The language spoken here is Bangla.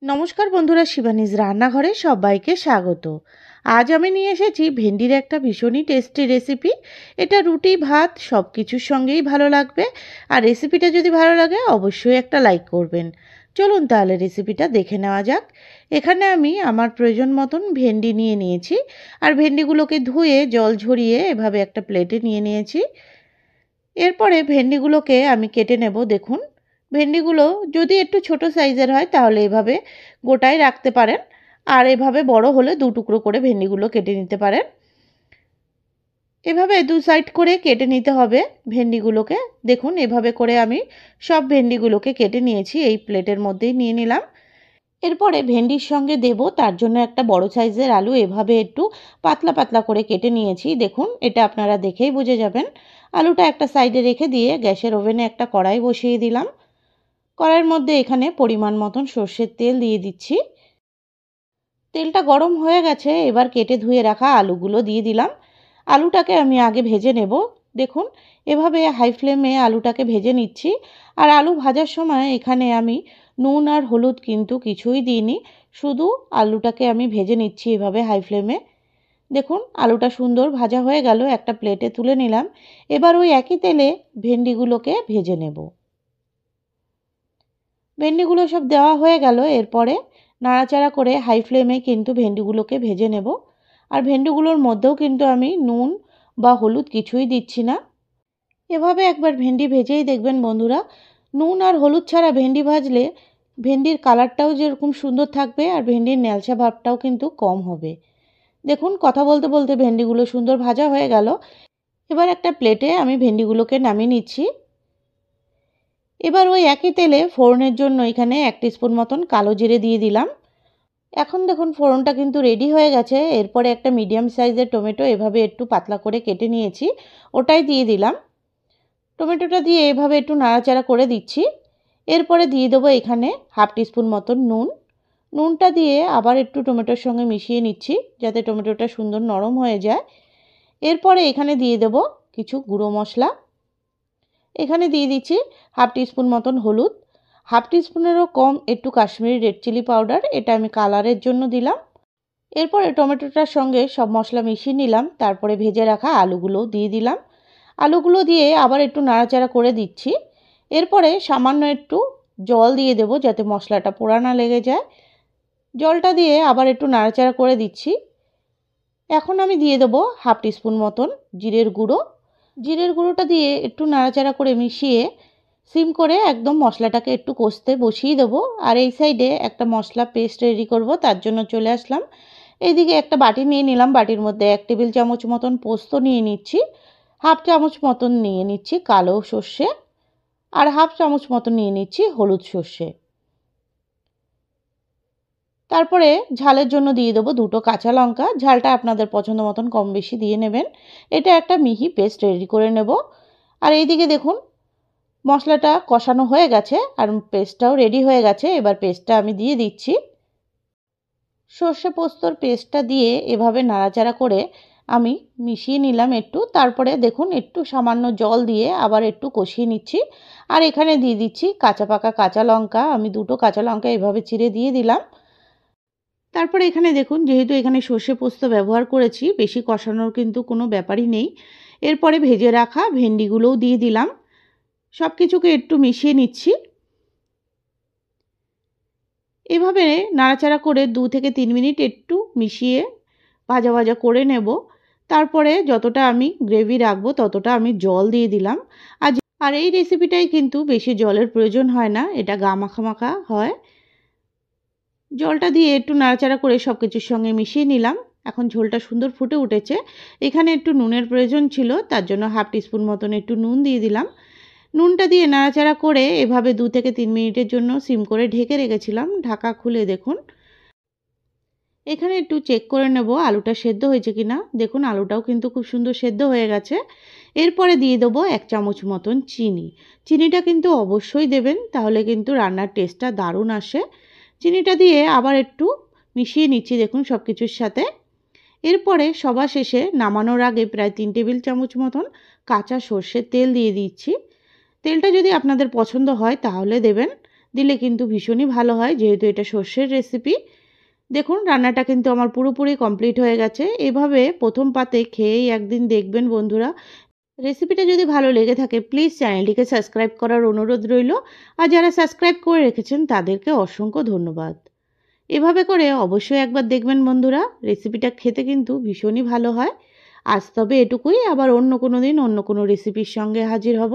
নমস্কার বন্ধুরা, শিবানীজ রান্নাঘরে সবাইকে স্বাগত। আজ আমি নিয়ে এসেছি ভেন্ডির একটা ভীষণই টেস্টি রেসিপি। এটা রুটি ভাত সব কিছুর সঙ্গেই ভালো লাগবে। আর রেসিপিটা যদি ভালো লাগে অবশ্যই একটা লাইক করবেন। চলুন তাহলে রেসিপিটা দেখে নেওয়া যাক। এখানে আমি আমার প্রয়োজন মতন ভেন্ডি নিয়ে নিয়েছি। আর ভেন্ডিগুলোকে ধুয়ে জল ঝরিয়ে এভাবে একটা প্লেটে নিয়ে নিয়েছি। এরপরে ভেন্ডিগুলোকে আমি কেটে নেব। দেখুন, ভেন্ডিগুলো যদি একটু ছোট সাইজের হয় তাহলে এভাবে গোটায় রাখতে পারেন, আর এভাবে বড় হলে দু টুকরো করে ভেন্ডিগুলো কেটে নিতে পারেন। এভাবে দু সাইড করে কেটে নিতে হবে ভেন্ডিগুলোকে। দেখুন, এভাবে করে আমি সব ভেন্ডিগুলোকে কেটে নিয়েছি, এই প্লেটের মধ্যেই নিয়ে নিলাম। এরপরে ভেন্ডির সঙ্গে দেব তার জন্য একটা বড় সাইজের আলু এভাবে একটু পাতলা পাতলা করে কেটে নিয়েছি। দেখুন, এটা আপনারা দেখেই বুঝে যাবেন। আলুটা একটা সাইডে রেখে দিয়ে গ্যাসের ওভেনে একটা কড়াই বসিয়ে দিলাম। কড়াইয়ের মধ্যে এখানে পরিমাণ মতন সর্ষের তেল দিয়ে দিচ্ছি। তেলটা গরম হয়ে গেছে, এবার কেটে ধুয়ে রাখা আলুগুলো দিয়ে দিলাম। আলুটাকে আমি আগে ভেজে নেব। দেখুন, এভাবে হাই ফ্লেমে আলুটাকে ভেজে নিচ্ছি। আর আলু ভাজার সময় এখানে আমি নুন আর হলুদ কিন্তু কিছুই দিইনি, শুধু আলুটাকে আমি ভেজে নিচ্ছি এভাবে হাই ফ্লেমে। দেখুন, আলুটা সুন্দর ভাজা হয়ে গেল, একটা প্লেটে তুলে নিলাম। এবার ওই একই তেলে ভেন্ডিগুলোকে ভেজে নেব। ভেন্ডিগুলো সব দেওয়া হয়ে গেল, এরপরে নাড়াচাড়া করে হাই ফ্লেমে কিন্তু ভেন্ডিগুলোকে ভেজে নেব। আর ভেন্ডিগুলোর মধ্যেও কিন্তু আমি নুন বা হলুদ কিছুই দিচ্ছি না। এভাবে একবার ভেন্ডি ভেজেই দেখবেন বন্ধুরা, নুন আর হলুদ ছাড়া ভেন্ডি ভাজলে ভেন্ডির কালারটাও যেরকম সুন্দর থাকবে আর ভেন্ডির ন্যালচা ভাবটাও কিন্তু কম হবে। দেখুন, কথা বলতে বলতে ভেন্ডিগুলো সুন্দর ভাজা হয়ে গেল। এবার একটা প্লেটে আমি ভেন্ডিগুলোকে নামিয়ে নিচ্ছি। এবার ওই একই তেলে ফোড়নের জন্য এখানে 1 টিস্পুন মতন কালো জিরে দিয়ে দিলাম। এখন দেখুন ফোড়নটা কিন্তু রেডি হয়ে গেছে। এরপরে একটা মিডিয়াম সাইজের টমেটো এভাবে একটু পাতলা করে কেটে নিয়েছি, ওটাই দিয়ে দিলাম। টমেটোটা দিয়ে এভাবে একটু নাড়াচাড়া করে দিচ্ছি। এরপরে দিয়ে দেবো এখানে 1/2 টিস্পুন মতন নুন। নুনটা দিয়ে আবার একটু টমেটোর সঙ্গে মিশিয়ে নিচ্ছি যাতে টমেটোটা সুন্দর নরম হয়ে যায়। এরপরে এখানে দিয়ে দেবো কিছু গুঁড়ো মশলা। এখানে দিয়ে দিচ্ছি 1/2 টিস্পুন মতন হলুদ, 1/2 টিস্পুনেরও কম একটু কাশ্মীরি রেড চিলি পাউডার, এটা আমি কালারের জন্য দিলাম। এরপরে টমেটোটার সঙ্গে সব মশলা মিশিয়ে নিলাম, তারপরে ভেজে রাখা আলুগুলো দিয়ে দিলাম। আলুগুলো দিয়ে আবার একটু নাড়াচাড়া করে দিচ্ছি। এরপরে সামান্য একটু জল দিয়ে দেবো যাতে মশলাটা পোড়া না লেগে যায়। জলটা দিয়ে আবার একটু নাড়াচাড়া করে দিচ্ছি। এখন আমি দিয়ে দেবো 1/2 টিস্পুন মতন জিরের গুঁড়ো। জিরের গুঁড়োটা দিয়ে একটু নাড়াচাড়া করে মিশিয়ে সিম করে একদম মশলাটাকে একটু কষতে বসিয়ে দেবো। আর এই সাইডে একটা মশলা পেস্ট রেডি করব, তার জন্য চলে আসলাম। এইদিকে একটা বাটি নিয়ে নিলাম, বাটির মধ্যে 1 টেবিল চামচ মতন পোস্ত নিয়ে নিচ্ছি, 1/2 চামচ মতন নিয়ে নিচ্ছি কালো সর্ষে, আর 1/2 চামচ মতন নিয়ে নিচ্ছি হলুদ সর্ষে। তারপরে ঝালের জন্য দিয়ে দেবো 2টো কাঁচা লঙ্কা, ঝালটা আপনাদের পছন্দ মতন কম বেশি দিয়ে নেবেন। এটা একটা মিহি পেস্ট রেডি করে নেব। আর এইদিকে দেখুন মশলাটা কষানো হয়ে গেছে আর পেস্টটাও রেডি হয়ে গেছে। এবার পেস্টটা আমি দিয়ে দিচ্ছি। সর্ষে পোস্তর পেস্টটা দিয়ে এভাবে নাড়াচাড়া করে আমি মিশিয়ে নিলাম একটু। তারপরে দেখুন একটু সামান্য জল দিয়ে আবার একটু কষিয়ে নিচ্ছি। আর এখানে দিয়ে দিচ্ছি কাঁচা পাকা কাঁচা লঙ্কা, আমি 2টো কাঁচা লঙ্কা এভাবে চিড়ে দিয়ে দিলাম। তারপরে এখানে দেখুন, যেহেতু এখানে সর্ষে পোস্ত ব্যবহার করেছি, বেশি কষানোর কিন্তু কোনো ব্যাপারই নেই। এরপরে ভেজে রাখা ভেন্ডিগুলোও দিয়ে দিলাম। সব কিছুকে একটু মিশিয়ে নিচ্ছি। এভাবে নাড়াচাড়া করে 2 থেকে 3 মিনিট একটু মিশিয়ে ভাজা ভাজা করে নেব। তারপরে যতটা আমি গ্রেভি রাখবো ততটা আমি জল দিয়ে দিলাম। আর এই রেসিপিটাই কিন্তু বেশি জলের প্রয়োজন হয় না, এটা গা মাখা মাখা হয়। জলটা দিয়ে একটু নাড়াচাড়া করে সব কিছুর সঙ্গে মিশিয়ে নিলাম। এখন ঝোলটা সুন্দর ফুটে উঠেছে। এখানে একটু নুনের প্রয়োজন ছিল, তার জন্য 1/2 টিস্পুন মতন একটু নুন দিয়ে দিলাম। নুনটা দিয়ে নাড়াচাড়া করে এভাবে 2 থেকে 3 মিনিটের জন্য সিম করে ঢেকে রেখেছিলাম। ঢাকা খুলে দেখুন, এখানে একটু চেক করে নেব আলুটা সেদ্ধ হয়েছে কিনা। দেখুন আলুটাও কিন্তু খুব সুন্দর সেদ্ধ হয়ে গেছে। এরপরে দিয়ে দেবো 1 চামচ মতন চিনি। চিনিটা কিন্তু অবশ্যই দেবেন, তাহলে কিন্তু রান্নার টেস্টটা দারুণ আসে। চিনিটা দিয়ে আবার একটু মিশিয়ে নিচ্ছি দেখুন সব কিছুর সাথে। এরপরে সবার শেষে নামানোর আগে প্রায় 3 টেবিল চামচ মতন কাঁচা সর্ষের তেল দিয়ে দিচ্ছি। তেলটা যদি আপনাদের পছন্দ হয় তাহলে দেবেন। দিলে কিন্তু ভীষণই ভালো হয়, যেহেতু এটা সর্ষের রেসিপি। দেখুন রান্নাটা কিন্তু আমার পুরোপুরি কমপ্লিট হয়ে গেছে। এভাবে প্রথম পাতে খেয়েই একদিন দেখবেন বন্ধুরা। রেসিপিটা যদি ভালো লেগে থাকে প্লিজ চ্যানেলটিকে সাবস্ক্রাইব করার অনুরোধ রইল। আর যারা সাবস্ক্রাইব করে রেখেছেন তাদেরকে অসংখ্য ধন্যবাদ। এভাবে করে অবশ্যই একবার দেখবেন বন্ধুরা, রেসিপিটা খেতে কিন্তু ভীষণই ভালো হয়। আজ তবে এটুকুই, আবার অন্য কোনো দিন অন্য কোনো রেসিপির সঙ্গে হাজির হব।